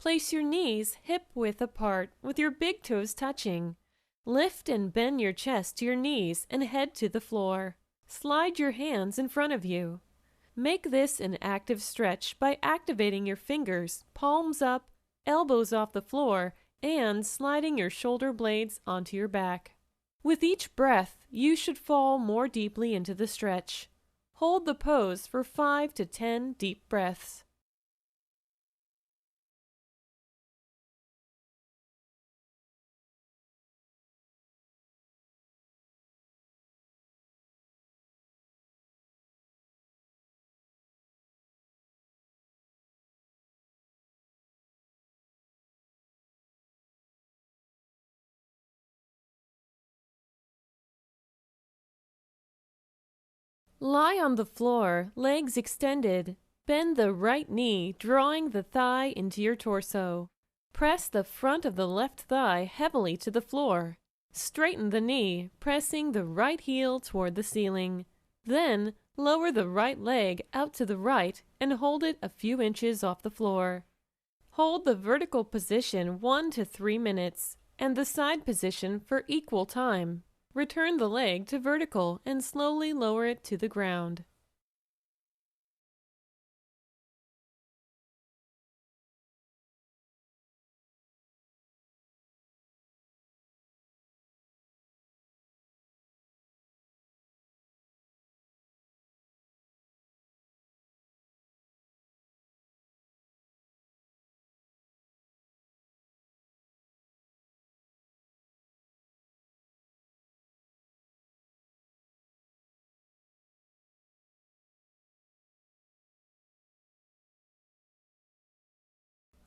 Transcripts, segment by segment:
Place your knees hip-width apart with your big toes touching. Lift and bend your chest to your knees and head to the floor. Slide your hands in front of you. Make this an active stretch by activating your fingers, palms up, elbows off the floor, and sliding your shoulder blades onto your back. With each breath, you should fall more deeply into the stretch. Hold the pose for 5 to 10 deep breaths. Lie on the floor, legs extended. Bend the right knee, drawing the thigh into your torso. Press the front of the left thigh heavily to the floor. Straighten the knee, pressing the right heel toward the ceiling. Then, lower the right leg out to the right and hold it a few inches off the floor. Hold the vertical position 1 to 3 minutes and the side position for equal time. Return the leg to vertical and slowly lower it to the ground.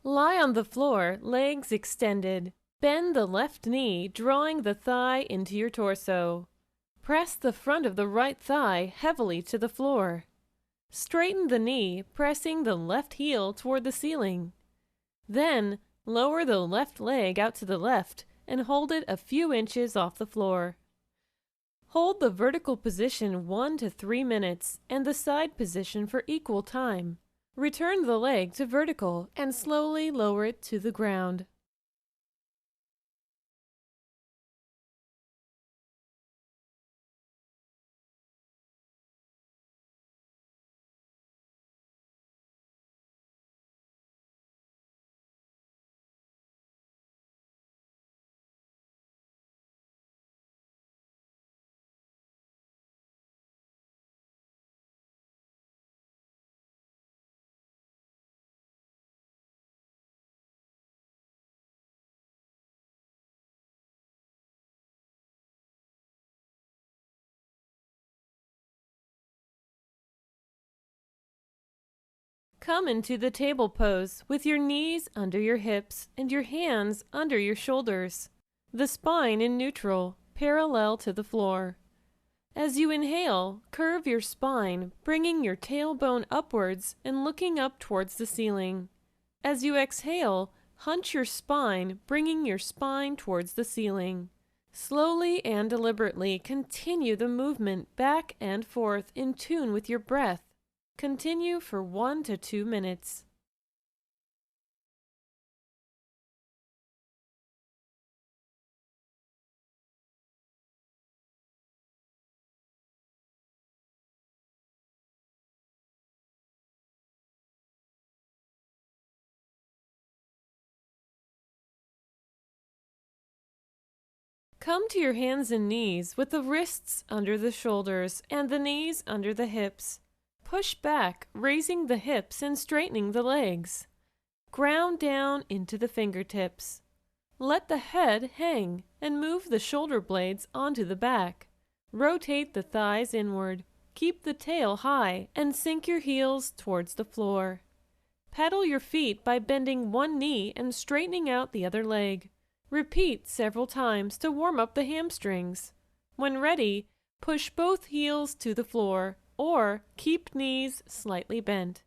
Lie on the floor, legs extended. Bend the left knee, drawing the thigh into your torso. Press the front of the right thigh heavily to the floor. Straighten the knee, pressing the left heel toward the ceiling. Then, lower the left leg out to the left and hold it a few inches off the floor. Hold the vertical position 1 to 3 minutes and the side position for equal time. Return the leg to vertical and slowly lower it to the ground. Come into the table pose with your knees under your hips and your hands under your shoulders. The spine in neutral, parallel to the floor. As you inhale, curve your spine, bringing your tailbone upwards and looking up towards the ceiling. As you exhale, hunch your spine, bringing your spine towards the ceiling. Slowly and deliberately continue the movement back and forth in tune with your breath. Continue for 1 to 2 minutes. Come to your hands and knees with the wrists under the shoulders and the knees under the hips. Push back, raising the hips and straightening the legs. Ground down into the fingertips. Let the head hang and move the shoulder blades onto the back. Rotate the thighs inward. Keep the tail high and sink your heels towards the floor. Pedal your feet by bending one knee and straightening out the other leg. Repeat several times to warm up the hamstrings. When ready, push both heels to the floor or keep knees slightly bent.